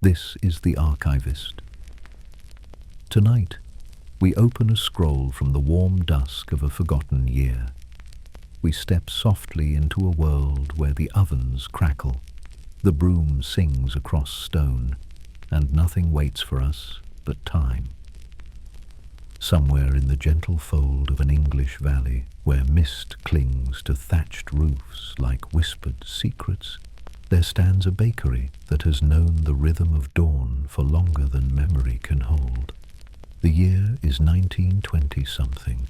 This is the Archivist. Tonight, we open a scroll from the warm dusk of a forgotten year. We step softly into a world where the ovens crackle, the broom sings across stone, and nothing waits for us but time. Somewhere in the gentle fold of an English valley, where mist clings to thatched roofs like whispered secrets, there stands a bakery that has known the rhythm of dawn for longer than memory can hold. The year is 1920-something.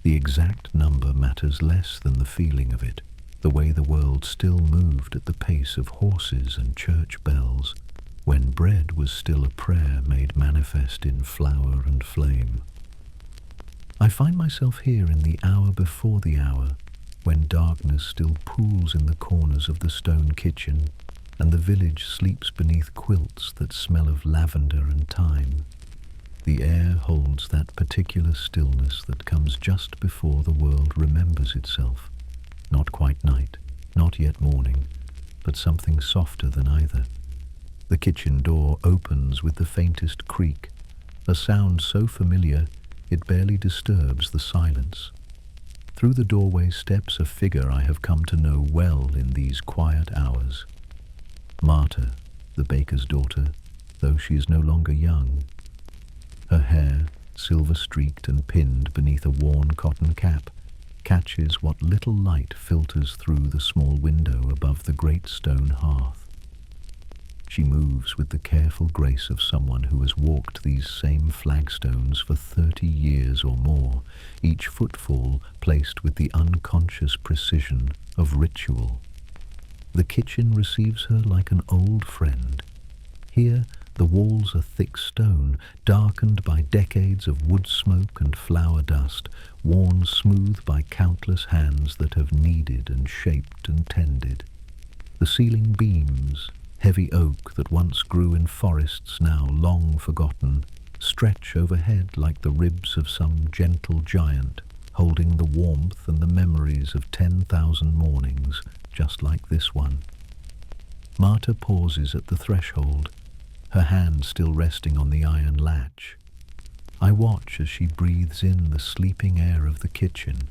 The exact number matters less than the feeling of it, the way the world still moved at the pace of horses and church bells, when bread was still a prayer made manifest in flour and flame. I find myself here in the hour before the hour, when darkness still pools in the corners of the stone kitchen, and the village sleeps beneath quilts that smell of lavender and thyme. The air holds that particular stillness that comes just before the world remembers itself. Not quite night, not yet morning, but something softer than either. The kitchen door opens with the faintest creak, a sound so familiar it barely disturbs the silence. Through the doorway steps a figure I have come to know well in these quiet hours. Marta, the baker's daughter, though she is no longer young. Her hair, silver-streaked and pinned beneath a worn cotton cap, catches what little light filters through the small window above the great stone hearth. She moves with the careful grace of someone who has walked these same flagstones for 30 years or more, each footfall placed with the unconscious precision of ritual. The kitchen receives her like an old friend. Here, the walls are thick stone, darkened by decades of wood smoke and flour dust, worn smooth by countless hands that have kneaded and shaped and tended. The ceiling beams, heavy oak that once grew in forests now long forgotten, stretch overhead like the ribs of some gentle giant, holding the warmth and the memories of 10,000 mornings, just like this one. Marta pauses at the threshold, her hand still resting on the iron latch. I watch as she breathes in the sleeping air of the kitchen,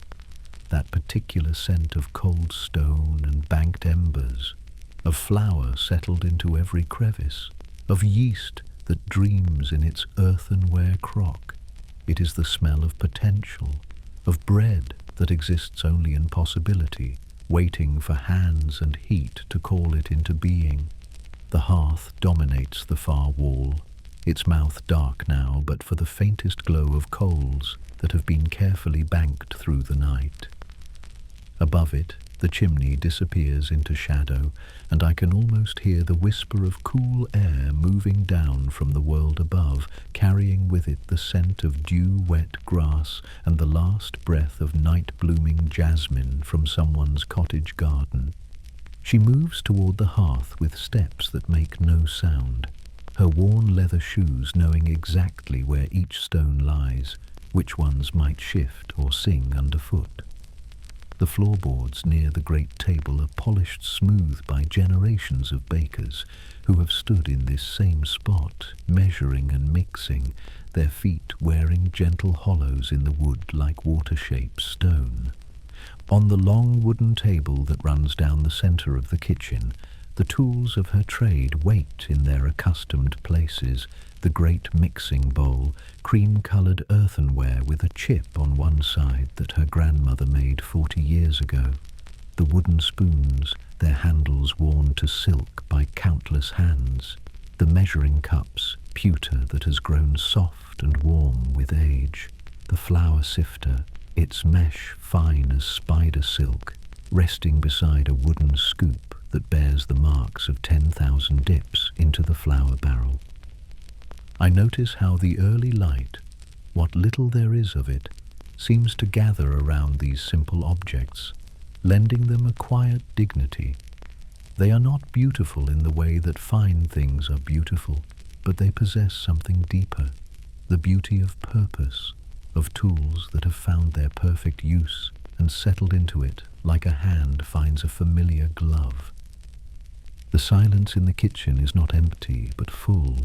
that particular scent of cold stone and banked embers, of flour settled into every crevice, of yeast that dreams in its earthenware crock. It is the smell of potential, of bread that exists only in possibility, waiting for hands and heat to call it into being. The hearth dominates the far wall, its mouth dark now but for the faintest glow of coals that have been carefully banked through the night. Above it, the chimney disappears into shadow, and I can almost hear the whisper of cool air moving down from the world above, carrying with it the scent of dew-wet grass and the last breath of night-blooming jasmine from someone's cottage garden. She moves toward the hearth with steps that make no sound, her worn leather shoes knowing exactly where each stone lies, which ones might shift or sing underfoot. The floorboards near the great table are polished smooth by generations of bakers who have stood in this same spot, measuring and mixing, their feet wearing gentle hollows in the wood like water-shaped stone. On the long wooden table that runs down the center of the kitchen, the tools of her trade wait in their accustomed places, the great mixing bowl, cream-colored earthenware with a chip on one side that her grandmother made 40 years ago. The wooden spoons, their handles worn to silk by countless hands. The measuring cups, pewter that has grown soft and warm with age. The flour sifter, its mesh fine as spider silk, resting beside a wooden scoop that bears the marks of 10,000 dips into the flour barrel. I notice how the early light, what little there is of it, seems to gather around these simple objects, lending them a quiet dignity. They are not beautiful in the way that fine things are beautiful, but they possess something deeper, the beauty of purpose, of tools that have found their perfect use and settled into it like a hand finds a familiar glove. The silence in the kitchen is not empty, but full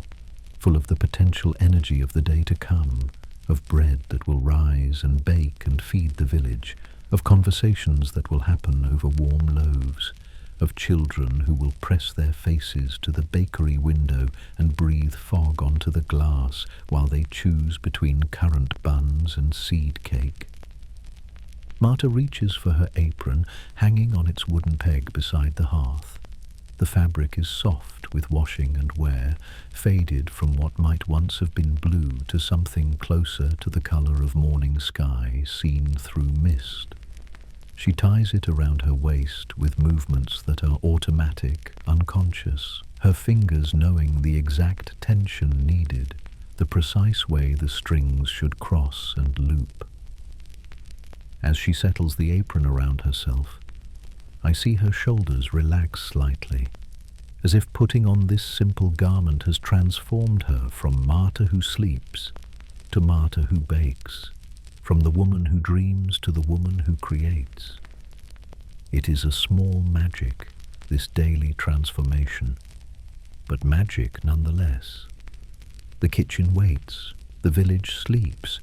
of the potential energy of the day to come, of bread that will rise and bake and feed the village, of conversations that will happen over warm loaves, of children who will press their faces to the bakery window and breathe fog onto the glass while they choose between currant buns and seed cake. Marta reaches for her apron, hanging on its wooden peg beside the hearth. The fabric is soft with washing and wear, faded from what might once have been blue to something closer to the colour of morning sky seen through mist. She ties it around her waist with movements that are automatic, unconscious, her fingers knowing the exact tension needed, the precise way the strings should cross and loop. As she settles the apron around herself, I see her shoulders relax slightly, as if putting on this simple garment has transformed her from Marta who sleeps to Marta who bakes, from the woman who dreams to the woman who creates. It is a small magic, this daily transformation, but magic nonetheless. The kitchen waits, the village sleeps,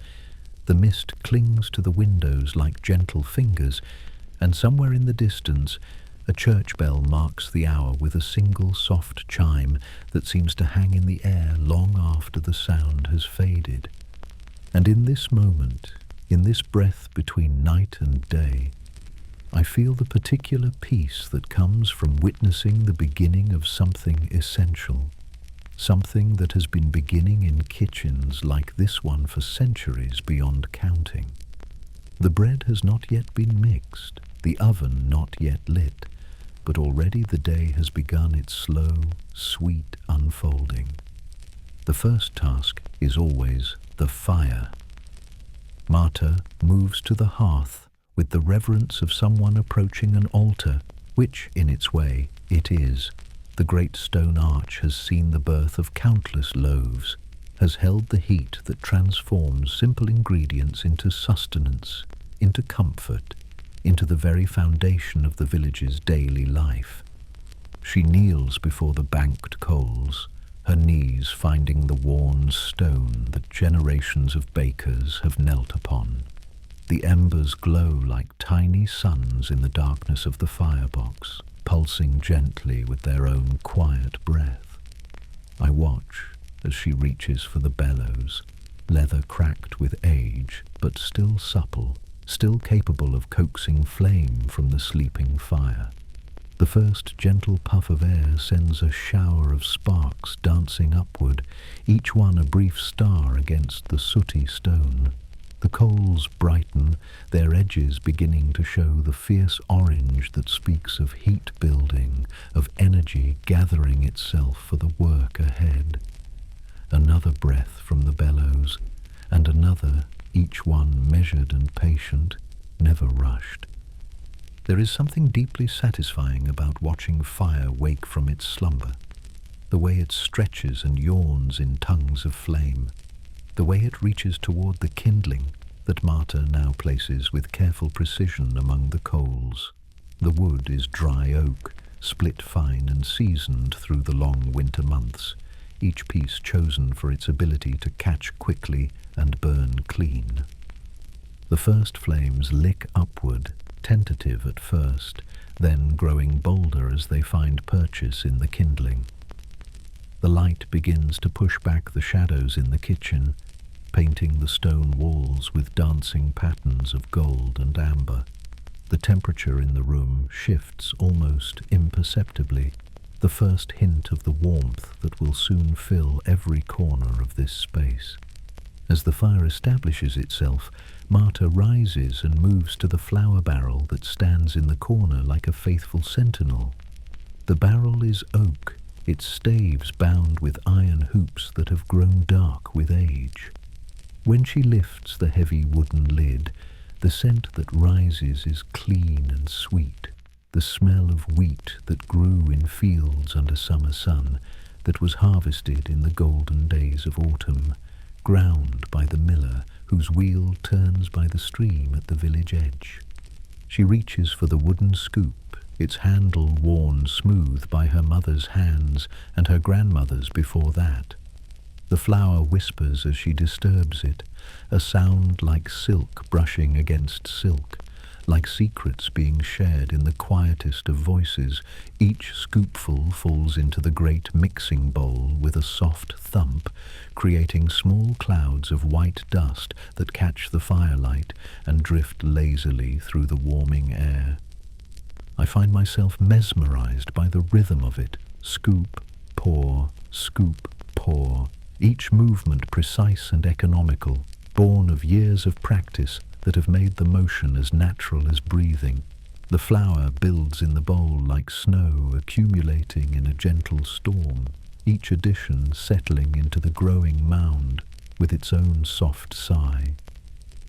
the mist clings to the windows like gentle fingers, and somewhere in the distance a church bell marks the hour with a single soft chime that seems to hang in the air long after the sound has faded. And in this moment, in this breath between night and day, I feel the particular peace that comes from witnessing the beginning of something essential, something that has been beginning in kitchens like this one for centuries beyond counting. The bread has not yet been mixed, the oven not yet lit, but already the day has begun its slow, sweet unfolding. The first task is always the fire. Marta moves to the hearth with the reverence of someone approaching an altar, which, in its way, it is. The great stone arch has seen the birth of countless loaves, has held the heat that transforms simple ingredients into sustenance, into comfort, into the very foundation of the village's daily life. She kneels before the banked coals, her knees finding the worn stone that generations of bakers have knelt upon. The embers glow like tiny suns in the darkness of the firebox, pulsing gently with their own quiet breath. I watch as she reaches for the bellows, leather cracked with age, but still supple, still capable of coaxing flame from the sleeping fire. The first gentle puff of air sends a shower of sparks dancing upward, each one a brief star against the sooty stone. The coals brighten, their edges beginning to show the fierce orange that speaks of heat building, of energy gathering itself for the work ahead. Another breath from the bellows, and another, each one measured and patient, never rushed. There is something deeply satisfying about watching fire wake from its slumber, the way it stretches and yawns in tongues of flame, the way it reaches toward the kindling that Marta now places with careful precision among the coals. The wood is dry oak, split fine and seasoned through the long winter months, each piece chosen for its ability to catch quickly and burn clean. The first flames lick upward, tentative at first, then growing bolder as they find purchase in the kindling. The light begins to push back the shadows in the kitchen, painting the stone walls with dancing patterns of gold and amber. The temperature in the room shifts almost imperceptibly, the first hint of the warmth that will soon fill every corner of this space. As the fire establishes itself, Marta rises and moves to the flour barrel that stands in the corner like a faithful sentinel. The barrel is oak, its staves bound with iron hoops that have grown dark with age. When she lifts the heavy wooden lid, the scent that rises is clean and sweet, the smell of wheat that grew in fields under summer sun, that was harvested in the golden days of autumn, ground by the miller whose wheel turns by the stream at the village edge. She reaches for the wooden scoop, its handle worn smooth by her mother's hands and her grandmother's before that. The flower whispers as she disturbs it, a sound like silk brushing against silk, like secrets being shared in the quietest of voices. Each scoopful falls into the great mixing bowl with a soft thump, creating small clouds of white dust that catch the firelight and drift lazily through the warming air. I find myself mesmerized by the rhythm of it. Scoop, pour, each movement precise and economical, born of years of practice that have made the motion as natural as breathing. The flour builds in the bowl like snow accumulating in a gentle storm, each addition settling into the growing mound with its own soft sigh.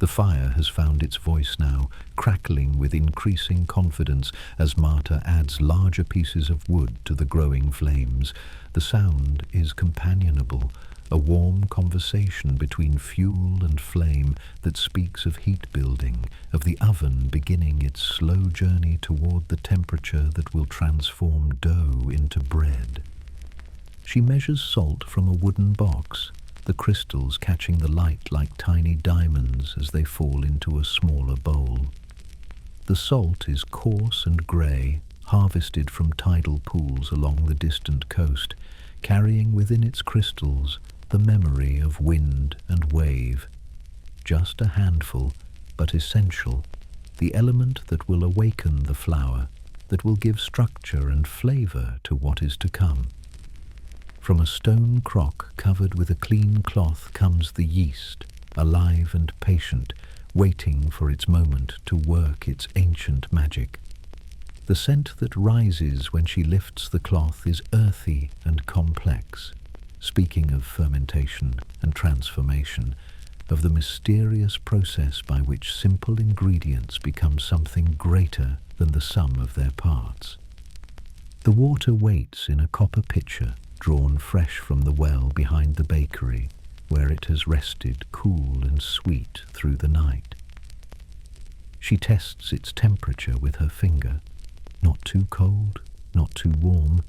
The fire has found its voice now, crackling with increasing confidence as Marta adds larger pieces of wood to the growing flames. The sound is companionable, a warm conversation between fuel and flame that speaks of heat building, of the oven beginning its slow journey toward the temperature that will transform dough into bread. She measures salt from a wooden box, the crystals catching the light like tiny diamonds as they fall into a smaller bowl. The salt is coarse and grey, harvested from tidal pools along the distant coast, carrying within its crystals the memory of wind and wave. Just a handful, but essential, the element that will awaken the flour, that will give structure and flavour to what is to come. From a stone crock covered with a clean cloth comes the yeast, alive and patient, waiting for its moment to work its ancient magic. The scent that rises when she lifts the cloth is earthy and complex, speaking of fermentation and transformation, of the mysterious process by which simple ingredients become something greater than the sum of their parts. The water waits in a copper pitcher, drawn fresh from the well behind the bakery, where it has rested cool and sweet through the night. She tests its temperature with her finger, not too cold, not too warm,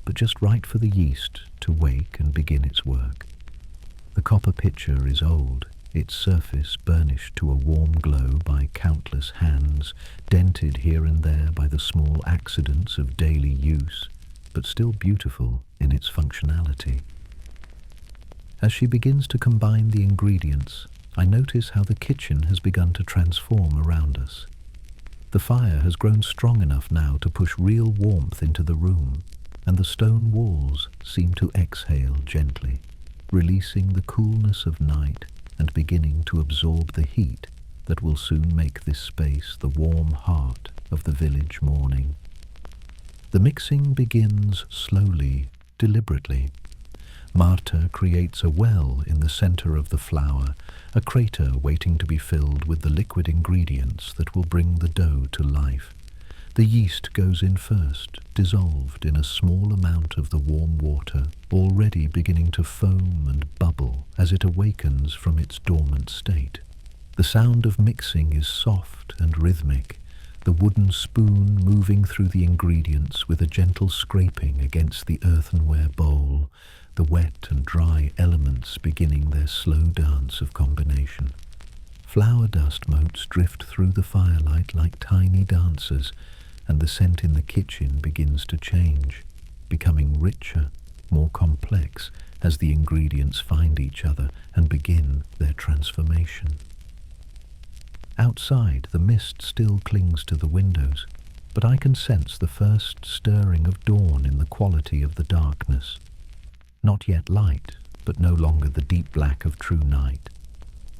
but just right for the yeast to wake and begin its work. The copper pitcher is old, its surface burnished to a warm glow by countless hands, dented here and there by the small accidents of daily use, but still beautiful in its functionality. As she begins to combine the ingredients, I notice how the kitchen has begun to transform around us. The fire has grown strong enough now to push real warmth into the room, and the stone walls seem to exhale gently, releasing the coolness of night and beginning to absorb the heat that will soon make this space the warm heart of the village morning. The mixing begins slowly, deliberately. Marta creates a well in the center of the flour, a crater waiting to be filled with the liquid ingredients that will bring the dough to life. The yeast goes in first, dissolved in a small amount of the warm water, already beginning to foam and bubble as it awakens from its dormant state. The sound of mixing is soft and rhythmic, the wooden spoon moving through the ingredients with a gentle scraping against the earthenware bowl, the wet and dry elements beginning their slow dance of combination. Flour dust motes drift through the firelight like tiny dancers, and the scent in the kitchen begins to change, becoming richer, more complex as the ingredients find each other and begin their transformation. Outside, the mist still clings to the windows, but I can sense the first stirring of dawn in the quality of the darkness. Not yet light, but no longer the deep black of true night.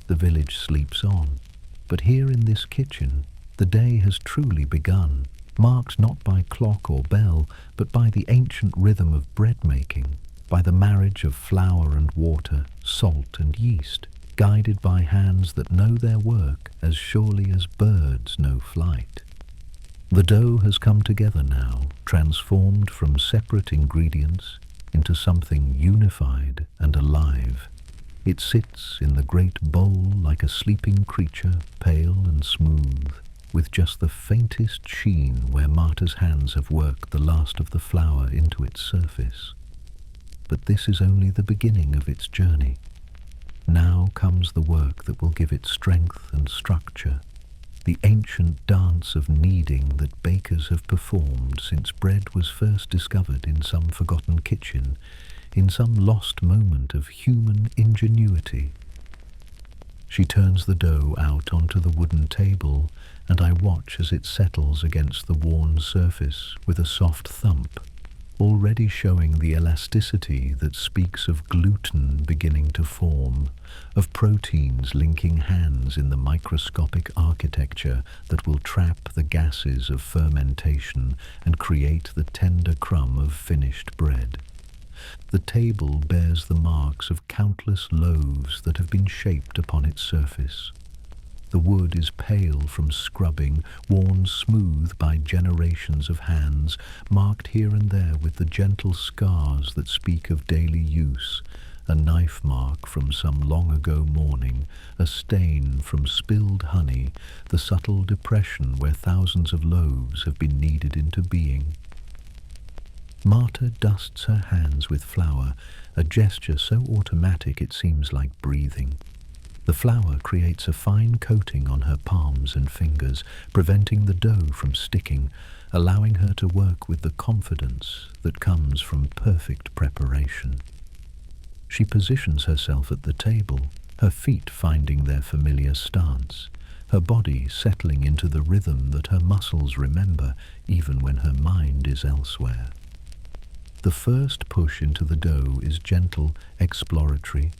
The village sleeps on, but here in this kitchen, the day has truly begun, marked not by clock or bell, but by the ancient rhythm of bread-making, by the marriage of flour and water, salt and yeast, guided by hands that know their work as surely as birds know flight. The dough has come together now, transformed from separate ingredients into something unified and alive. It sits in the great bowl like a sleeping creature, pale and smooth, with just the faintest sheen where Marta's hands have worked the last of the flour into its surface. But this is only the beginning of its journey. Now comes the work that will give it strength and structure, the ancient dance of kneading that bakers have performed since bread was first discovered in some forgotten kitchen, in some lost moment of human ingenuity. She turns the dough out onto the wooden table, and I watch as it settles against the worn surface with a soft thump, already showing the elasticity that speaks of gluten beginning to form, of proteins linking hands in the microscopic architecture that will trap the gases of fermentation and create the tender crumb of finished bread. The table bears the marks of countless loaves that have been shaped upon its surface. The wood is pale from scrubbing, worn smooth by generations of hands, marked here and there with the gentle scars that speak of daily use, a knife mark from some long ago morning, a stain from spilled honey, the subtle depression where thousands of loaves have been kneaded into being. Marta dusts her hands with flour, a gesture so automatic it seems like breathing. The flour creates a fine coating on her palms and fingers, preventing the dough from sticking, allowing her to work with the confidence that comes from perfect preparation. She positions herself at the table, her feet finding their familiar stance, her body settling into the rhythm that her muscles remember even when her mind is elsewhere. The first push into the dough is gentle, exploratory.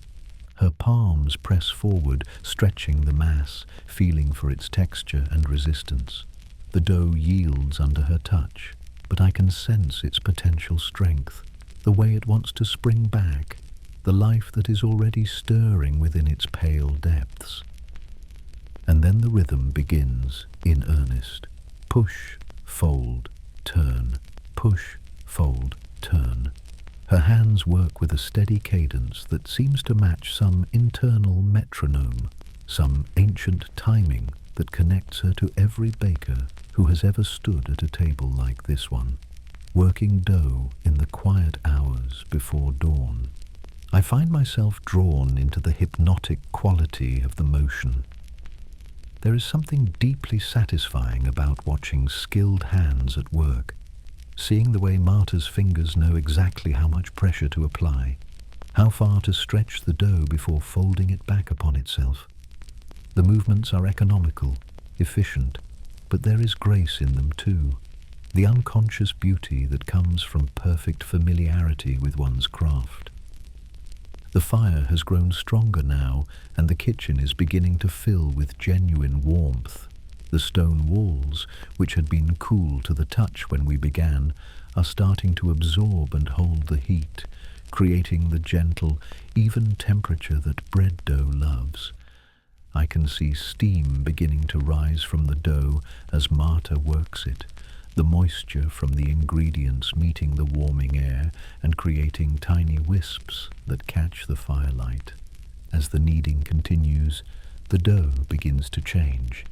Her palms press forward, stretching the mass, feeling for its texture and resistance. The dough yields under her touch, but I can sense its potential strength, the way it wants to spring back, the life that is already stirring within its pale depths. And then the rhythm begins, in earnest. Push, fold, turn, push, fold, turn. Her hands work with a steady cadence that seems to match some internal metronome, some ancient timing that connects her to every baker who has ever stood at a table like this one, working dough in the quiet hours before dawn. I find myself drawn into the hypnotic quality of the motion. There is something deeply satisfying about watching skilled hands at work, seeing the way Marta's fingers know exactly how much pressure to apply, how far to stretch the dough before folding it back upon itself. The movements are economical, efficient, but there is grace in them too, the unconscious beauty that comes from perfect familiarity with one's craft. The fire has grown stronger now, and the kitchen is beginning to fill with genuine warmth. The stone walls, which had been cool to the touch when we began, are starting to absorb and hold the heat, creating the gentle, even temperature that bread dough loves. I can see steam beginning to rise from the dough as Marta works it, the moisture from the ingredients meeting the warming air and creating tiny wisps that catch the firelight. As the kneading continues, the dough begins to change.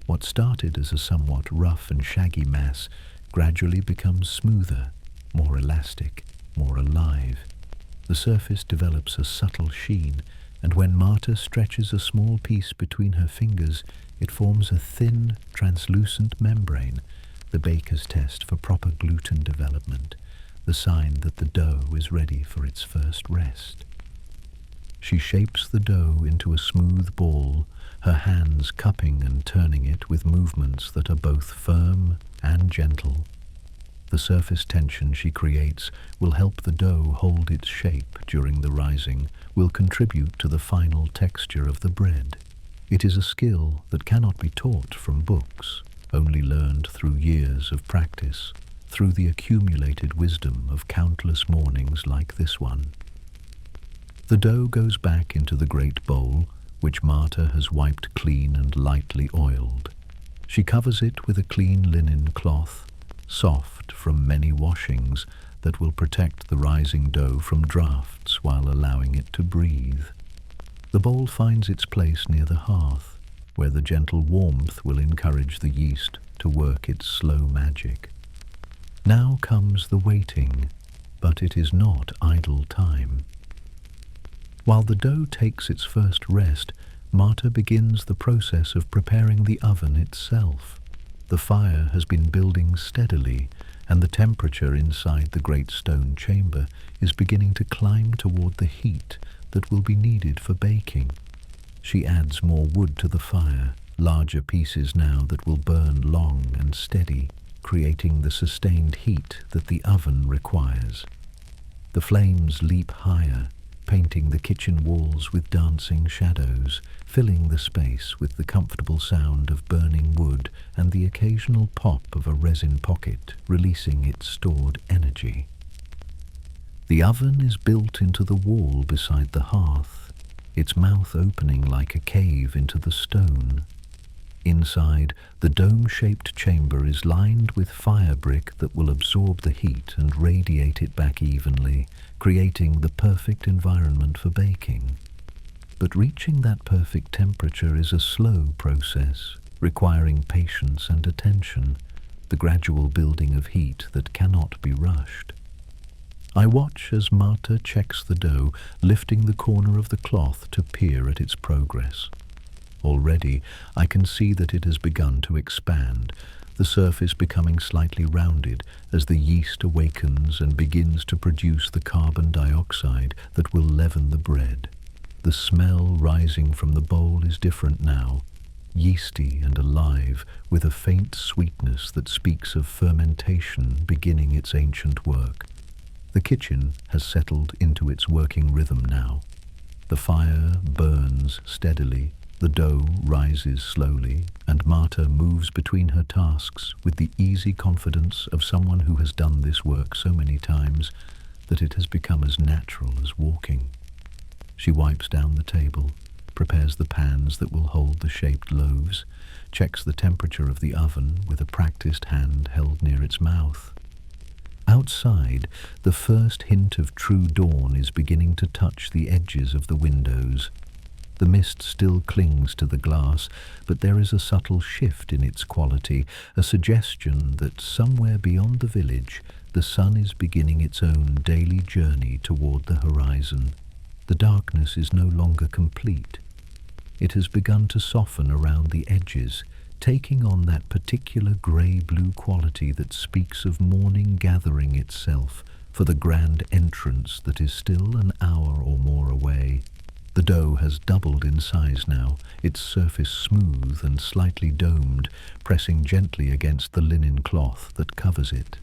What started as a somewhat rough and shaggy mass gradually becomes smoother, more elastic, more alive. The surface develops a subtle sheen, and when Marta stretches a small piece between her fingers, it forms a thin, translucent membrane, the baker's test for proper gluten development, the sign that the dough is ready for its first rest. She shapes the dough into a smooth ball, her hands cupping and turning it with movements that are both firm and gentle. The surface tension she creates will help the dough hold its shape during the rising, will contribute to the final texture of the bread. It is a skill that cannot be taught from books, only learned through years of practice, through the accumulated wisdom of countless mornings like this one. The dough goes back into the great bowl, which Marta has wiped clean and lightly oiled. She covers it with a clean linen cloth, soft from many washings, that will protect the rising dough from drafts while allowing it to breathe. The bowl finds its place near the hearth, where the gentle warmth will encourage the yeast to work its slow magic. Now comes the waiting, but it is not idle time. While the dough takes its first rest, Marta begins the process of preparing the oven itself. The fire has been building steadily, and the temperature inside the great stone chamber is beginning to climb toward the heat that will be needed for baking. She adds more wood to the fire, larger pieces now that will burn long and steady, creating the sustained heat that the oven requires. The flames leap higher, painting the kitchen walls with dancing shadows, filling the space with the comfortable sound of burning wood and the occasional pop of a resin pocket releasing its stored energy. The oven is built into the wall beside the hearth, its mouth opening like a cave into the stone. Inside, the dome-shaped chamber is lined with fire brick that will absorb the heat and radiate it back evenly, creating the perfect environment for baking. But reaching that perfect temperature is a slow process, requiring patience and attention, the gradual building of heat that cannot be rushed. I watch as Marta checks the dough, lifting the corner of the cloth to peer at its progress. Already, I can see that it has begun to expand, the surface becoming slightly rounded as the yeast awakens and begins to produce the carbon dioxide that will leaven the bread. The smell rising from the bowl is different now, yeasty and alive, with a faint sweetness that speaks of fermentation beginning its ancient work. The kitchen has settled into its working rhythm now. The fire burns steadily, the dough rises slowly, and Marta moves between her tasks with the easy confidence of someone who has done this work so many times that it has become as natural as walking. She wipes down the table, prepares the pans that will hold the shaped loaves, checks the temperature of the oven with a practiced hand held near its mouth. Outside, the first hint of true dawn is beginning to touch the edges of the windows. The mist still clings to the glass, but there is a subtle shift in its quality, a suggestion that somewhere beyond the village, the sun is beginning its own daily journey toward the horizon. The darkness is no longer complete. It has begun to soften around the edges, taking on that particular grey-blue quality that speaks of morning gathering itself for the grand entrance that is still an hour or more away. The dough has doubled in size now, its surface smooth and slightly domed, pressing gently against the linen cloth that covers it.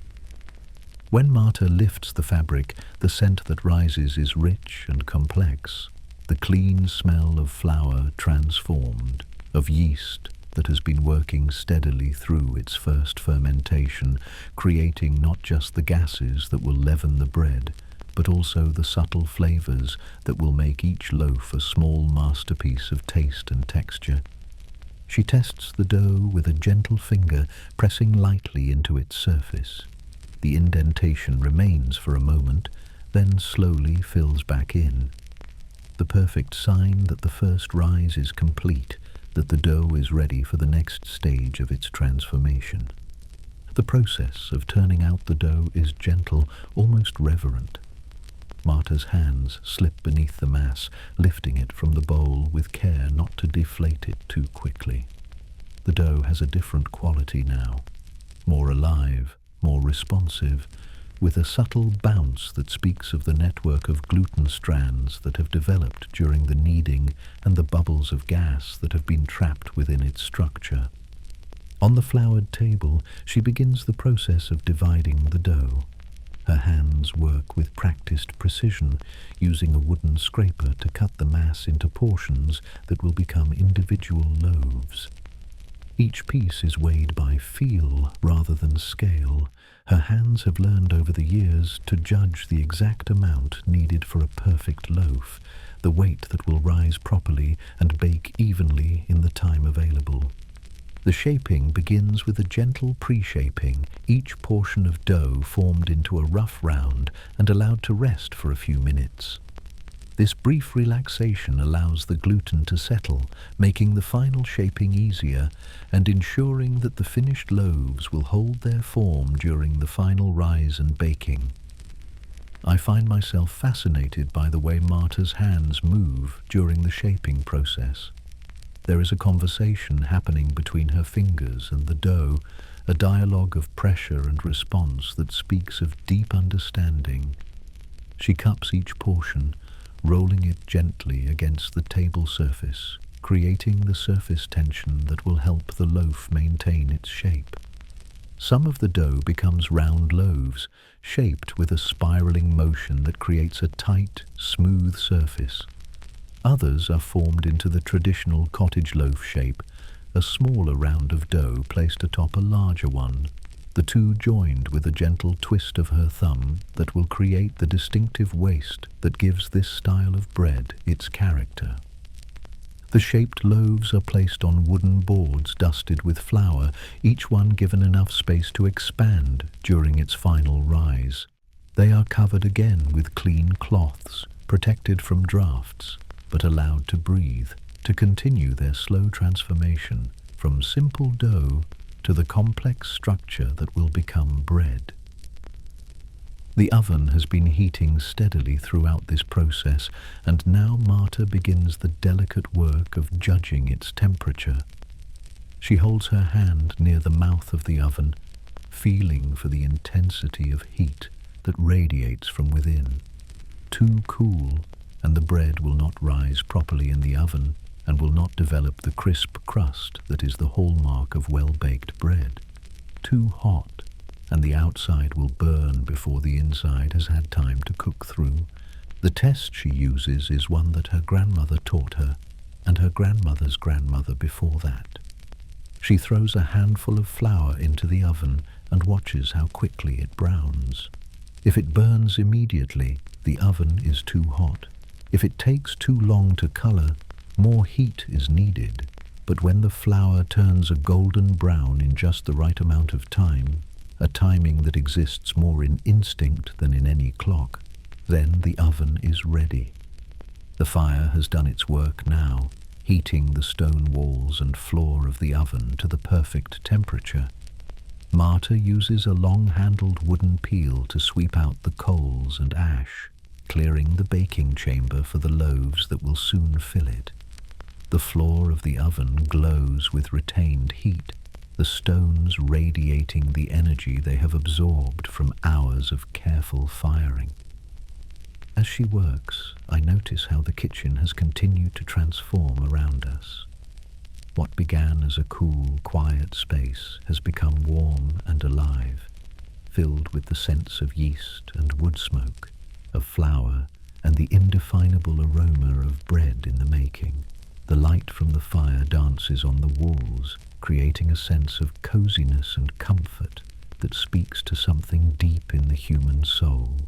When Marta lifts the fabric, the scent that rises is rich and complex, the clean smell of flour transformed, of yeast that has been working steadily through its first fermentation, creating not just the gases that will leaven the bread, but also the subtle flavors that will make each loaf a small masterpiece of taste and texture. She tests the dough with a gentle finger, pressing lightly into its surface. The indentation remains for a moment, then slowly fills back in. The perfect sign that the first rise is complete, that the dough is ready for the next stage of its transformation. The process of turning out the dough is gentle, almost reverent. Marta's hands slip beneath the mass, lifting it from the bowl with care not to deflate it too quickly. The dough has a different quality now, more alive, more responsive, with a subtle bounce that speaks of the network of gluten strands that have developed during the kneading and the bubbles of gas that have been trapped within its structure. On the floured table, she begins the process of dividing the dough. Her hands work with practiced precision, using a wooden scraper to cut the mass into portions that will become individual loaves. Each piece is weighed by feel rather than scale. Her hands have learned over the years to judge the exact amount needed for a perfect loaf, the weight that will rise properly and bake evenly in the time available. The shaping begins with a gentle pre-shaping, each portion of dough formed into a rough round and allowed to rest for a few minutes. This brief relaxation allows the gluten to settle, making the final shaping easier and ensuring that the finished loaves will hold their form during the final rise and baking. I find myself fascinated by the way Marta's hands move during the shaping process. There is a conversation happening between her fingers and the dough, a dialogue of pressure and response that speaks of deep understanding. She cups each portion, rolling it gently against the table surface, creating the surface tension that will help the loaf maintain its shape. Some of the dough becomes round loaves, shaped with a spiraling motion that creates a tight, smooth surface. Others are formed into the traditional cottage loaf shape, a smaller round of dough placed atop a larger one, the two joined with a gentle twist of her thumb that will create the distinctive waist that gives this style of bread its character. The shaped loaves are placed on wooden boards dusted with flour, each one given enough space to expand during its final rise. They are covered again with clean cloths, protected from drafts, but allowed to breathe, to continue their slow transformation from simple dough to the complex structure that will become bread. The oven has been heating steadily throughout this process, and now Marta begins the delicate work of judging its temperature. She holds her hand near the mouth of the oven, feeling for the intensity of heat that radiates from within. Too cool, and the bread will not rise properly in the oven and will not develop the crisp crust that is the hallmark of well-baked bread. Too hot, and the outside will burn before the inside has had time to cook through. The test she uses is one that her grandmother taught her, and her grandmother's grandmother before that. She throws a handful of flour into the oven and watches how quickly it browns. If it burns immediately, the oven is too hot. If it takes too long to color, more heat is needed. But when the flour turns a golden brown in just the right amount of time, a timing that exists more in instinct than in any clock, then the oven is ready. The fire has done its work now, heating the stone walls and floor of the oven to the perfect temperature. Marta uses a long-handled wooden peel to sweep out the coals and ash, clearing the baking chamber for the loaves that will soon fill it. The floor of the oven glows with retained heat, the stones radiating the energy they have absorbed from hours of careful firing. As she works, I notice how the kitchen has continued to transform around us. What began as a cool, quiet space has become warm and alive, filled with the scents of yeast and wood smoke, of flour, and the indefinable aroma of bread in the making. The light from the fire dances on the walls, creating a sense of coziness and comfort that speaks to something deep in the human soul,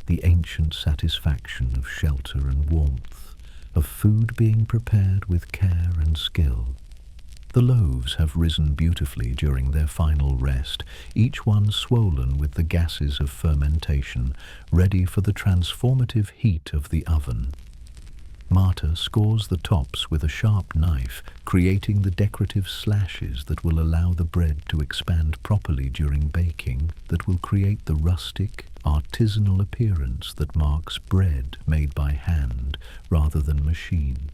the ancient satisfaction of shelter and warmth, of food being prepared with care and skill. The loaves have risen beautifully during their final rest, each one swollen with the gases of fermentation, ready for the transformative heat of the oven. Marta scores the tops with a sharp knife, creating the decorative slashes that will allow the bread to expand properly during baking, that will create the rustic, artisanal appearance that marks bread made by hand rather than machine.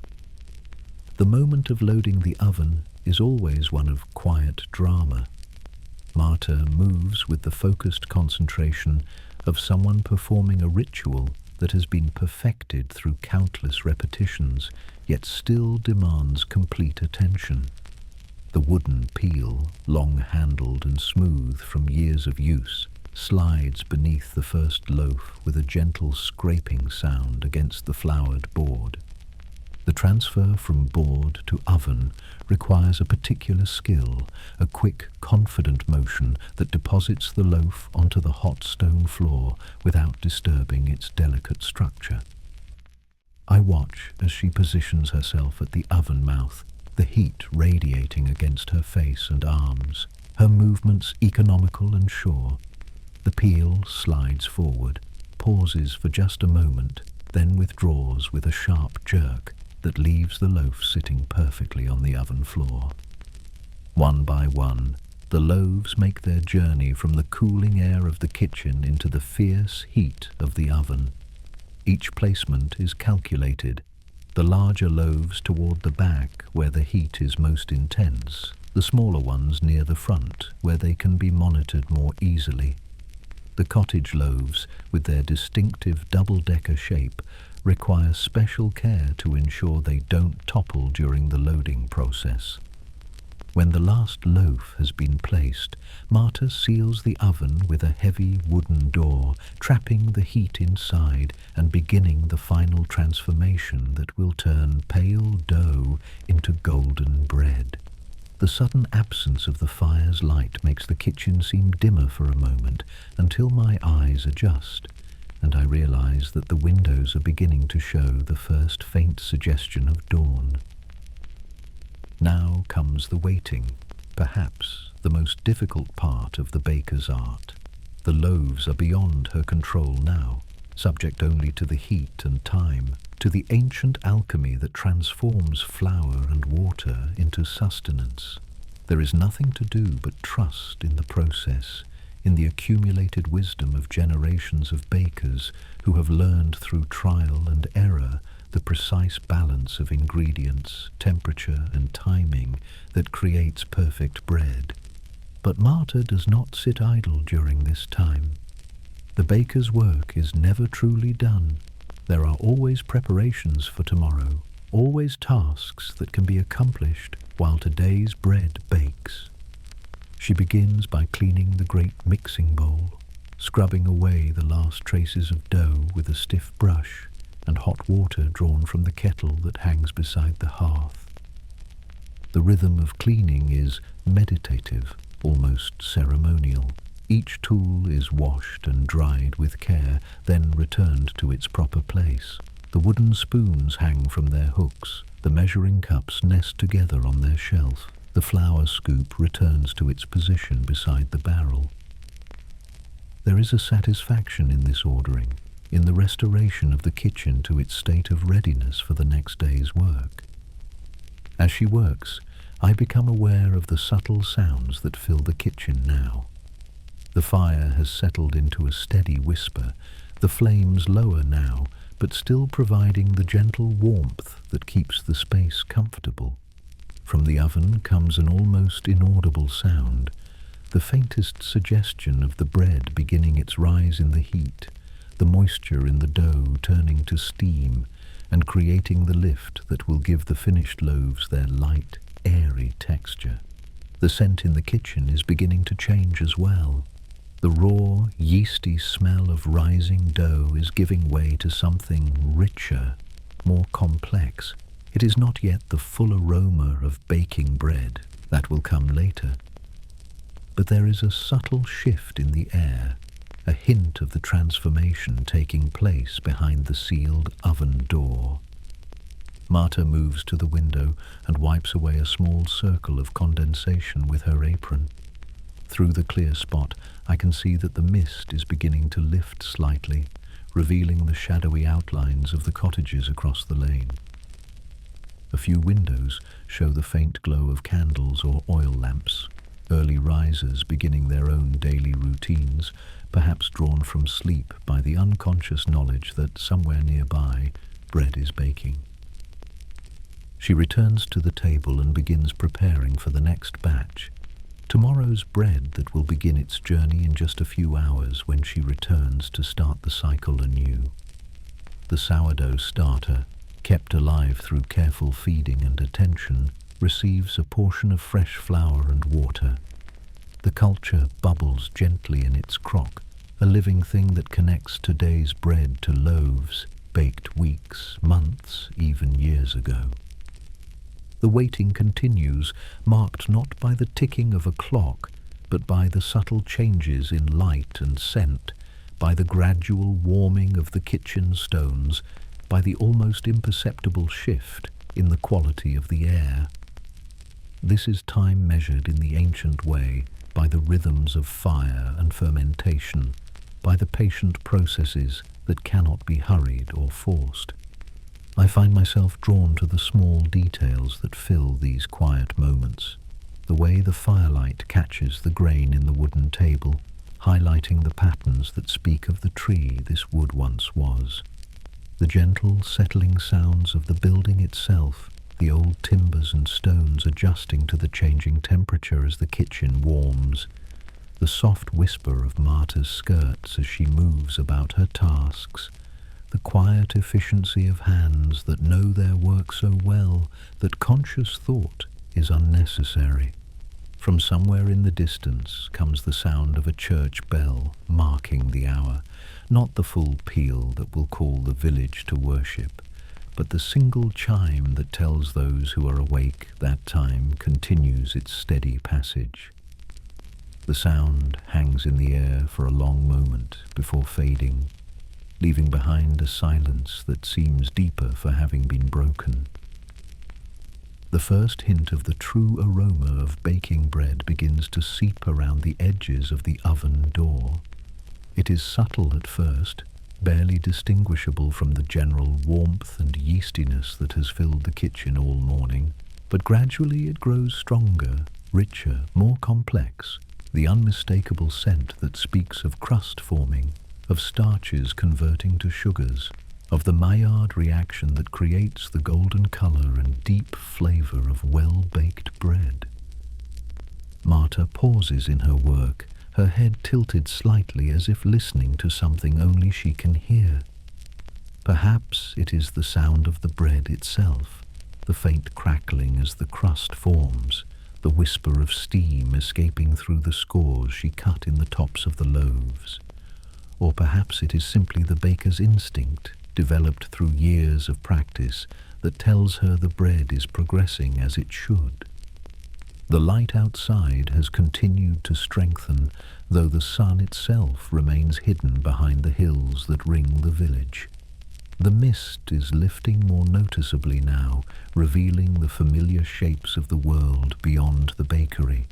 The moment of loading the oven is always one of quiet drama. Marta moves with the focused concentration of someone performing a ritual that has been perfected through countless repetitions, yet still demands complete attention. The wooden peel, long-handled and smooth from years of use, slides beneath the first loaf with a gentle scraping sound against the floured board. The transfer from board to oven requires a particular skill, a quick, confident motion that deposits the loaf onto the hot stone floor without disturbing its delicate structure. I watch as she positions herself at the oven mouth, the heat radiating against her face and arms, her movements economical and sure. The peel slides forward, pauses for just a moment, then withdraws with a sharp jerk that leaves the loaf sitting perfectly on the oven floor. One by one, the loaves make their journey from the cooling air of the kitchen into the fierce heat of the oven. Each placement is calculated, the larger loaves toward the back where the heat is most intense, the smaller ones near the front where they can be monitored more easily. The cottage loaves, with their distinctive double-decker shape, require special care to ensure they don't topple during the loading process. When the last loaf has been placed, Marta seals the oven with a heavy wooden door, trapping the heat inside and beginning the final transformation that will turn pale dough into golden bread. The sudden absence of the fire's light makes the kitchen seem dimmer for a moment until my eyes adjust, and I realize that the windows are beginning to show the first faint suggestion of dawn. Now comes the waiting, perhaps the most difficult part of the baker's art. The loaves are beyond her control now, subject only to the heat and time, to the ancient alchemy that transforms flour and water into sustenance. There is nothing to do but trust in the process, in the accumulated wisdom of generations of bakers who have learned through trial and error the precise balance of ingredients, temperature, and timing that creates perfect bread. But Marta does not sit idle during this time. The baker's work is never truly done. There are always preparations for tomorrow, always tasks that can be accomplished while today's bread bakes. She begins by cleaning the great mixing bowl, scrubbing away the last traces of dough with a stiff brush and hot water drawn from the kettle that hangs beside the hearth. The rhythm of cleaning is meditative, almost ceremonial. Each tool is washed and dried with care, then returned to its proper place. The wooden spoons hang from their hooks, the measuring cups nest together on their shelf. The flour scoop returns to its position beside the barrel. There is a satisfaction in this ordering, in the restoration of the kitchen to its state of readiness for the next day's work. As she works, I become aware of the subtle sounds that fill the kitchen now. The fire has settled into a steady whisper, the flames lower now, but still providing the gentle warmth that keeps the space comfortable. From the oven comes an almost inaudible sound, the faintest suggestion of the bread beginning its rise in the heat, the moisture in the dough turning to steam and creating the lift that will give the finished loaves their light, airy texture. The scent in the kitchen is beginning to change as well. The raw, yeasty smell of rising dough is giving way to something richer, more complex. It is not yet the full aroma of baking bread. That will come later. But there is a subtle shift in the air, a hint of the transformation taking place behind the sealed oven door. Marta moves to the window and wipes away a small circle of condensation with her apron. Through the clear spot, I can see that the mist is beginning to lift slightly, revealing the shadowy outlines of the cottages across the lane. A few windows show the faint glow of candles or oil lamps, early risers beginning their own daily routines, perhaps drawn from sleep by the unconscious knowledge that somewhere nearby bread is baking. She returns to the table and begins preparing for the next batch, tomorrow's bread that will begin its journey in just a few hours when she returns to start the cycle anew. The sourdough starter, kept alive through careful feeding and attention, receives a portion of fresh flour and water. The culture bubbles gently in its crock, a living thing that connects today's bread to loaves baked weeks, months, even years ago. The waiting continues, marked not by the ticking of a clock, but by the subtle changes in light and scent, by the gradual warming of the kitchen stones, by the almost imperceptible shift in the quality of the air. This is time measured in the ancient way, by the rhythms of fire and fermentation, by the patient processes that cannot be hurried or forced. I find myself drawn to the small details that fill these quiet moments, the way the firelight catches the grain in the wooden table, highlighting the patterns that speak of the tree this wood once was, the gentle, settling sounds of the building itself, the old timbers and stones adjusting to the changing temperature as the kitchen warms, the soft whisper of Marta's skirts as she moves about her tasks, the quiet efficiency of hands that know their work so well that conscious thought is unnecessary. From somewhere in the distance comes the sound of a church bell marking the hour, not the full peal that will call the village to worship, but the single chime that tells those who are awake that time continues its steady passage. The sound hangs in the air for a long moment before fading, leaving behind a silence that seems deeper for having been broken. The first hint of the true aroma of baking bread begins to seep around the edges of the oven door. It is subtle at first, barely distinguishable from the general warmth and yeastiness that has filled the kitchen all morning, but gradually it grows stronger, richer, more complex, the unmistakable scent that speaks of crust forming, of starches converting to sugars, of the Maillard reaction that creates the golden color and deep flavor of well-baked bread. Marta pauses in her work, her head tilted slightly as if listening to something only she can hear. Perhaps it is the sound of the bread itself, the faint crackling as the crust forms, the whisper of steam escaping through the scores she cut in the tops of the loaves. Or perhaps it is simply the baker's instinct, developed through years of practice, that tells her the bread is progressing as it should. The light outside has continued to strengthen, though the sun itself remains hidden behind the hills that ring the village. The mist is lifting more noticeably now, revealing the familiar shapes of the world beyond the bakery.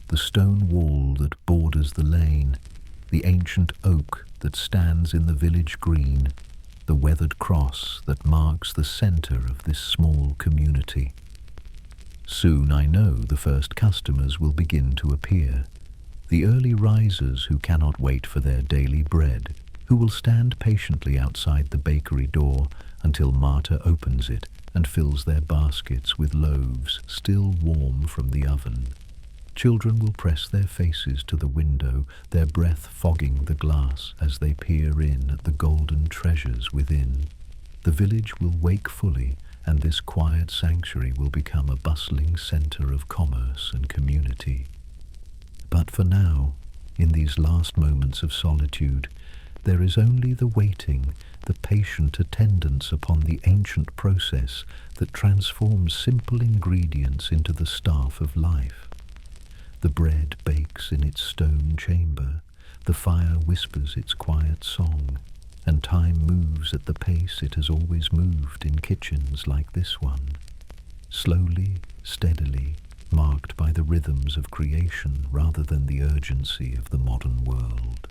The stone wall that borders the lane, the ancient oak that stands in the village green, the weathered cross that marks the center of this small community. Soon I know the first customers will begin to appear, the early risers who cannot wait for their daily bread, who will stand patiently outside the bakery door until Marta opens it and fills their baskets with loaves still warm from the oven. Children will press their faces to the window, their breath fogging the glass as they peer in at the golden treasures within. The village will wake fully, and this quiet sanctuary will become a bustling center of commerce and community. But for now, in these last moments of solitude, there is only the waiting, the patient attendance upon the ancient process that transforms simple ingredients into the staff of life. The bread bakes in its stone chamber, the fire whispers its quiet song, and time moves at the pace it has always moved in kitchens like this one, slowly, steadily, marked by the rhythms of creation rather than the urgency of the modern world.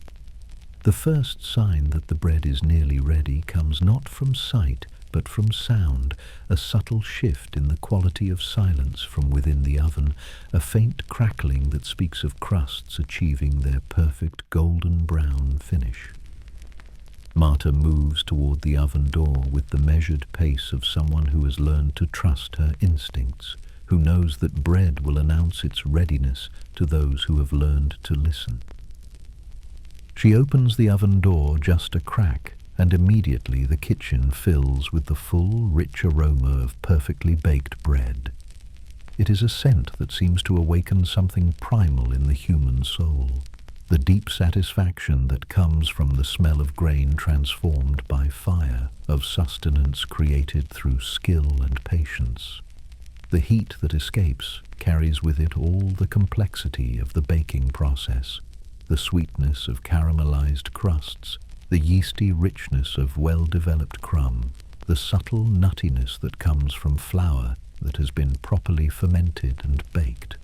The first sign that the bread is nearly ready comes not from sight, but from sound, a subtle shift in the quality of silence from within the oven, a faint crackling that speaks of crusts achieving their perfect golden brown finish. Marta moves toward the oven door with the measured pace of someone who has learned to trust her instincts, who knows that bread will announce its readiness to those who have learned to listen. She opens the oven door just a crack, and immediately the kitchen fills with the full, rich aroma of perfectly baked bread. It is a scent that seems to awaken something primal in the human soul, the deep satisfaction that comes from the smell of grain transformed by fire, of sustenance created through skill and patience. The heat that escapes carries with it all the complexity of the baking process, the sweetness of caramelized crusts, the yeasty richness of well-developed crumb, the subtle nuttiness that comes from flour that has been properly fermented and baked.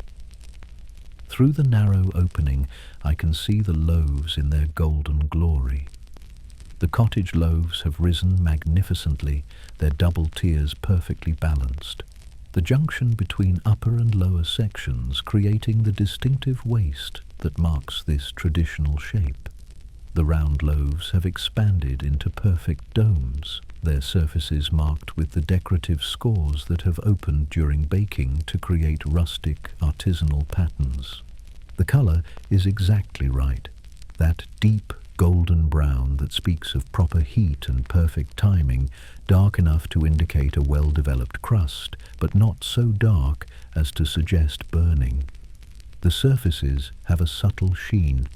Through the narrow opening, I can see the loaves in their golden glory. The cottage loaves have risen magnificently, their double tiers perfectly balanced, the junction between upper and lower sections creating the distinctive waist that marks this traditional shape. The round loaves have expanded into perfect domes, their surfaces marked with the decorative scores that have opened during baking to create rustic, artisanal patterns. The color is exactly right, that deep golden brown that speaks of proper heat and perfect timing, dark enough to indicate a well-developed crust, but not so dark as to suggest burning. The surfaces have a subtle sheen,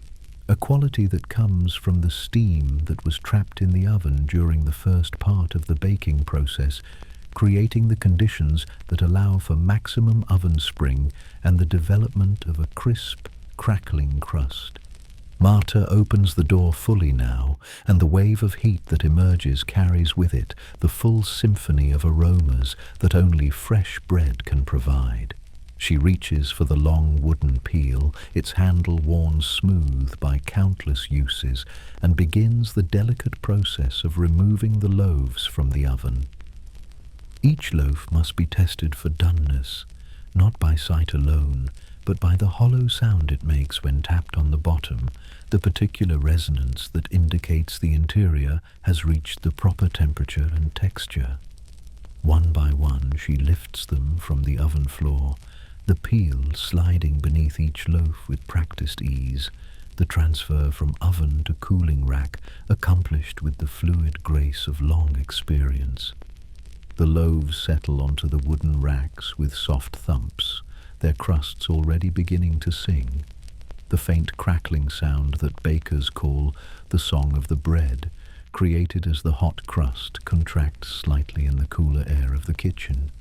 a quality that comes from the steam that was trapped in the oven during the first part of the baking process, creating the conditions that allow for maximum oven spring and the development of a crisp, crackling crust. Marta opens the door fully now, and the wave of heat that emerges carries with it the full symphony of aromas that only fresh bread can provide. She reaches for the long wooden peel, its handle worn smooth by countless uses, and begins the delicate process of removing the loaves from the oven. Each loaf must be tested for doneness, not by sight alone, but by the hollow sound it makes when tapped on the bottom, the particular resonance that indicates the interior has reached the proper temperature and texture. One by one she lifts them from the oven floor, the peel sliding beneath each loaf with practiced ease, the transfer from oven to cooling rack accomplished with the fluid grace of long experience. The loaves settle onto the wooden racks with soft thumps, their crusts already beginning to sing. The faint crackling sound that bakers call the song of the bread, created as the hot crust contracts slightly in the cooler air of the kitchen.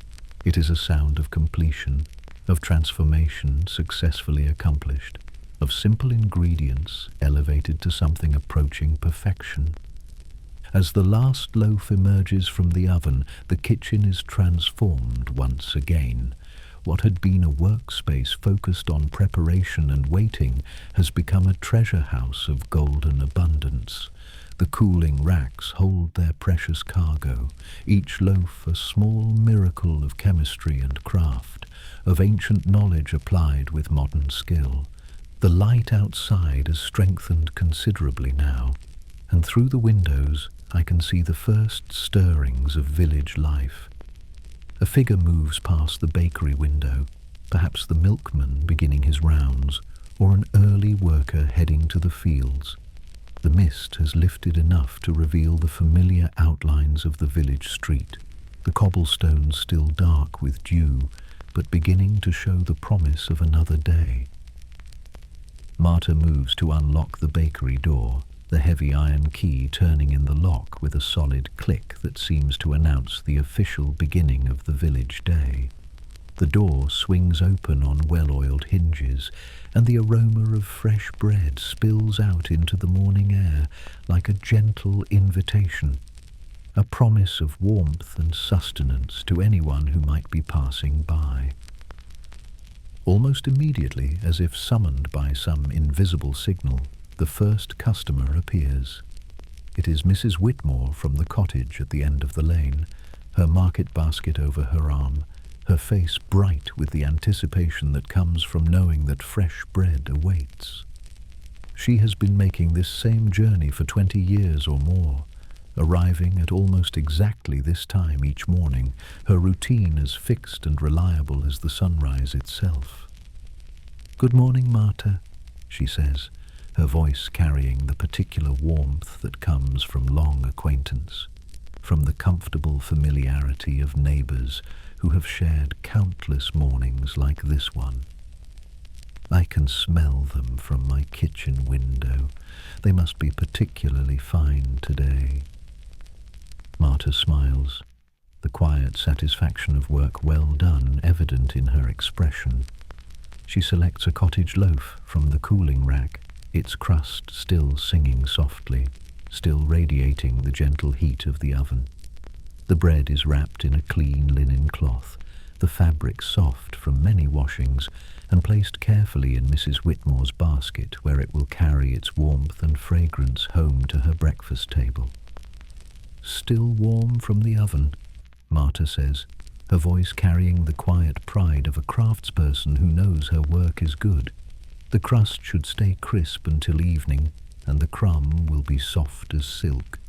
It is a sound of completion, of transformation successfully accomplished, of simple ingredients elevated to something approaching perfection. As the last loaf emerges from the oven, the kitchen is transformed once again. What had been a workspace focused on preparation and waiting has become a treasure house of golden abundance. The cooling racks hold their precious cargo, each loaf a small miracle of chemistry and craft, of ancient knowledge applied with modern skill. The light outside has strengthened considerably now, and through the windows I can see the first stirrings of village life. A figure moves past the bakery window, perhaps the milkman beginning his rounds, or an early worker heading to the fields. The mist has lifted enough to reveal the familiar outlines of the village street, the cobblestones still dark with dew, but beginning to show the promise of another day. Marta moves to unlock the bakery door, the heavy iron key turning in the lock with a solid click that seems to announce the official beginning of the village day. The door swings open on well-oiled hinges, and the aroma of fresh bread spills out into the morning air like a gentle invitation, a promise of warmth and sustenance to anyone who might be passing by. Almost immediately, as if summoned by some invisible signal, the first customer appears. It is Mrs. Whitmore from the cottage at the end of the lane, her market basket over her arm, her face bright with the anticipation that comes from knowing that fresh bread awaits. She has been making this same journey for 20 years or more, arriving at almost exactly this time each morning, her routine as fixed and reliable as the sunrise itself. "Good morning, Marta," she says, her voice carrying the particular warmth that comes from long acquaintance, from the comfortable familiarity of neighbors who have shared countless mornings like this one. "I can smell them from my kitchen window. They must be particularly fine today." Marta smiles, the quiet satisfaction of work well done evident in her expression. She selects a cottage loaf from the cooling rack, its crust still singing softly, still radiating the gentle heat of the oven. The bread is wrapped in a clean linen cloth, the fabric soft from many washings and placed carefully in Mrs. Whitmore's basket, where it will carry its warmth and fragrance home to her breakfast table. "Still warm from the oven," Marta says, her voice carrying the quiet pride of a craftsperson who knows her work is good. "The crust should stay crisp until evening, and the crumb will be soft as silk."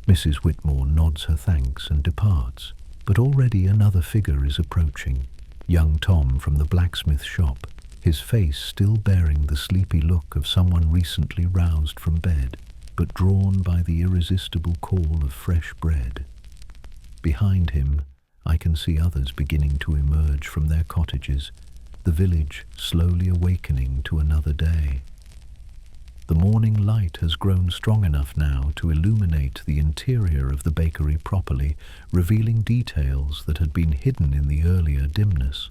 Mrs. Whitmore nods her thanks and departs, but already another figure is approaching, young Tom from the blacksmith shop, his face still bearing the sleepy look of someone recently roused from bed, but drawn by the irresistible call of fresh bread. Behind him, I can see others beginning to emerge from their cottages, the village slowly awakening to another day. The morning light has grown strong enough now to illuminate the interior of the bakery properly, revealing details that had been hidden in the earlier dimness.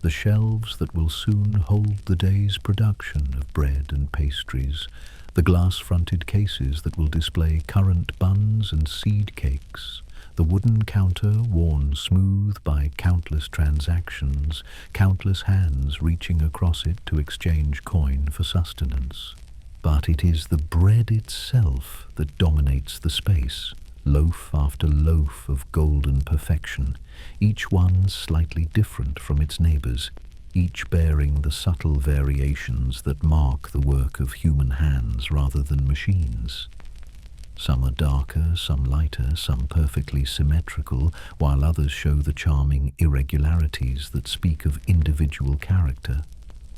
The shelves that will soon hold the day's production of bread and pastries, the glass-fronted cases that will display currant buns and seed cakes, the wooden counter worn smooth by countless transactions, countless hands reaching across it to exchange coin for sustenance. But it is the bread itself that dominates the space, loaf after loaf of golden perfection, each one slightly different from its neighbors, each bearing the subtle variations that mark the work of human hands rather than machines. Some are darker, some lighter, some perfectly symmetrical, while others show the charming irregularities that speak of individual character,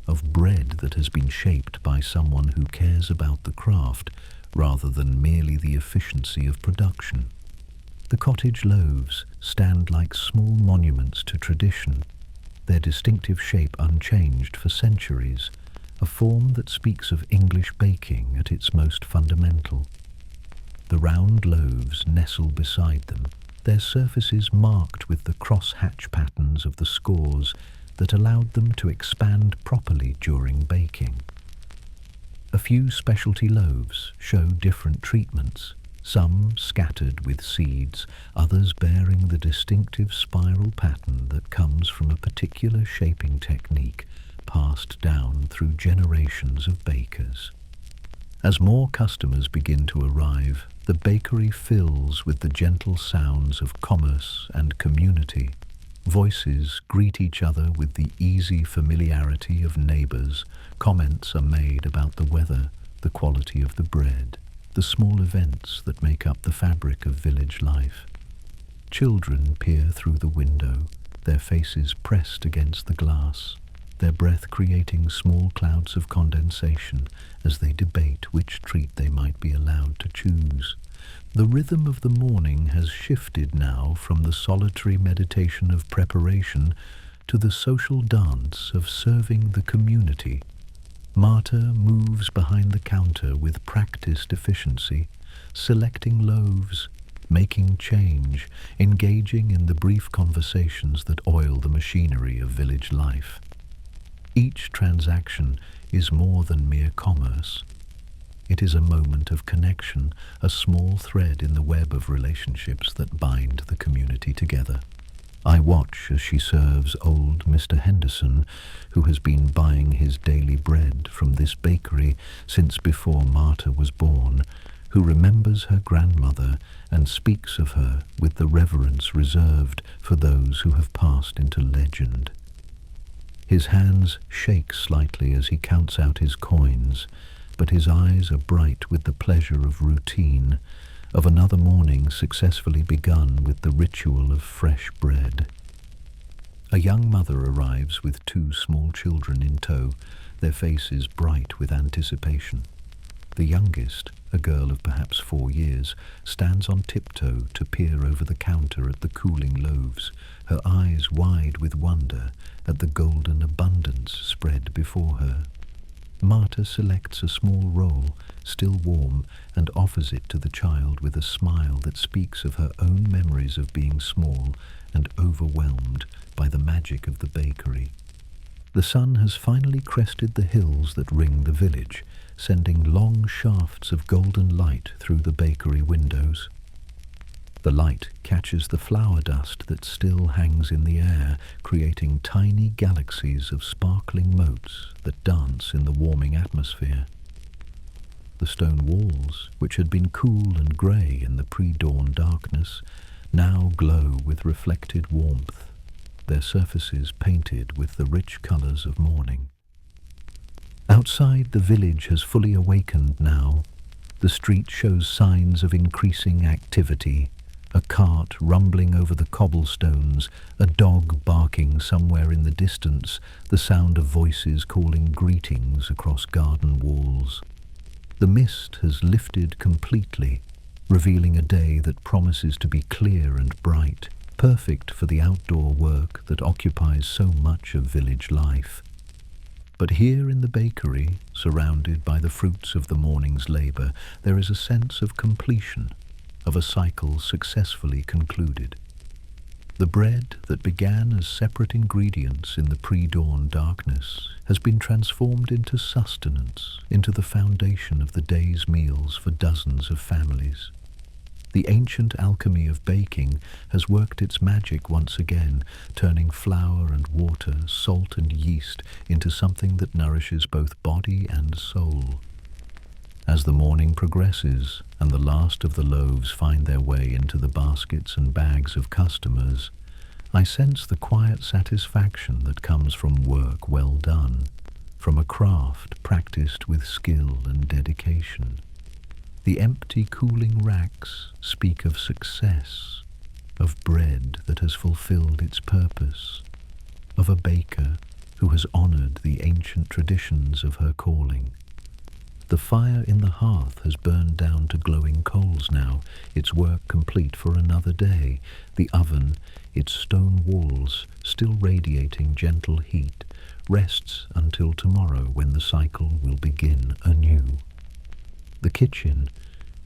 of bread that has been shaped by someone who cares about the craft rather than merely the efficiency of production. The cottage loaves stand like small monuments to tradition, their distinctive shape unchanged for centuries, a form that speaks of English baking at its most fundamental. The round loaves nestle beside them, their surfaces marked with the cross-hatch patterns of the scores that allowed them to expand properly during baking. A few specialty loaves show different treatments, some scattered with seeds, others bearing the distinctive spiral pattern that comes from a particular shaping technique passed down through generations of bakers. As more customers begin to arrive, the bakery fills with the gentle sounds of commerce and community. Voices greet each other with the easy familiarity of neighbors. Comments are made about the weather, the quality of the bread, the small events that make up the fabric of village life. Children peer through the window, their faces pressed against the glass, their breath creating small clouds of condensation as they debate which treat they might be allowed to choose. The rhythm of the morning has shifted now from the solitary meditation of preparation to the social dance of serving the community. Marta moves behind the counter with practiced efficiency, selecting loaves, making change, engaging in the brief conversations that oil the machinery of village life. Each transaction is more than mere commerce. It is a moment of connection, a small thread in the web of relationships that bind the community together. I watch as she serves old Mr. Henderson, who has been buying his daily bread from this bakery since before Marta was born, who remembers her grandmother and speaks of her with the reverence reserved for those who have passed into legend. His hands shake slightly as he counts out his coins, but his eyes are bright with the pleasure of routine, of another morning successfully begun with the ritual of fresh bread. A young mother arrives with two small children in tow, their faces bright with anticipation. The youngest, a girl of perhaps 4 years, stands on tiptoe to peer over the counter at the cooling loaves, her eyes wide with wonder at the golden abundance spread before her. Marta selects a small roll, still warm, and offers it to the child with a smile that speaks of her own memories of being small and overwhelmed by the magic of the bakery. The sun has finally crested the hills that ring the village, sending long shafts of golden light through the bakery windows. The light catches the flower dust that still hangs in the air, creating tiny galaxies of sparkling motes that dance in the warming atmosphere. The stone walls, which had been cool and grey in the pre-dawn darkness, now glow with reflected warmth, their surfaces painted with the rich colours of morning. Outside, the village has fully awakened now. The street shows signs of increasing activity, a cart rumbling over the cobblestones, a dog barking somewhere in the distance, the sound of voices calling greetings across garden walls. The mist has lifted completely, revealing a day that promises to be clear and bright, perfect for the outdoor work that occupies so much of village life. But here in the bakery, surrounded by the fruits of the morning's labour, there is a sense of completion, of a cycle successfully concluded. The bread that began as separate ingredients in the pre-dawn darkness has been transformed into sustenance, into the foundation of the day's meals for dozens of families. The ancient alchemy of baking has worked its magic once again, turning flour and water, salt and yeast into something that nourishes both body and soul. As the morning progresses and the last of the loaves find their way into the baskets and bags of customers, I sense the quiet satisfaction that comes from work well done, from a craft practiced with skill and dedication. The empty cooling racks speak of success, of bread that has fulfilled its purpose, of a baker who has honoured the ancient traditions of her calling. The fire in the hearth has burned down to glowing coals now, its work complete for another day. The oven, its stone walls still radiating gentle heat, rests until tomorrow when the cycle will begin anew. The kitchen,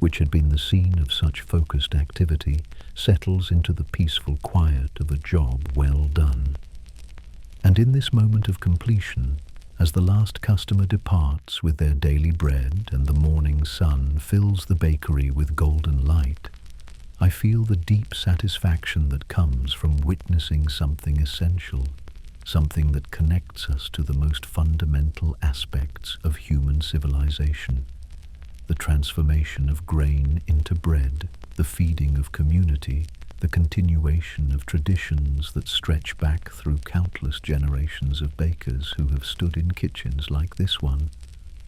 which had been the scene of such focused activity, settles into the peaceful quiet of a job well done. And in this moment of completion, as the last customer departs with their daily bread and the morning sun fills the bakery with golden light, I feel the deep satisfaction that comes from witnessing something essential, something that connects us to the most fundamental aspects of human civilization. The transformation of grain into bread, the feeding of community, the continuation of traditions that stretch back through countless generations of bakers who have stood in kitchens like this one,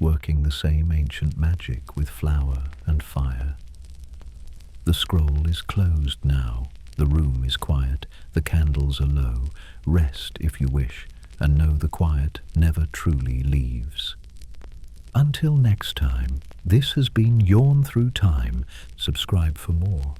working the same ancient magic with flour and fire. The scroll is closed now, the room is quiet, the candles are low. Rest if you wish, and know the quiet never truly leaves. Until next time, this has been Yawn Through Time. Subscribe for more.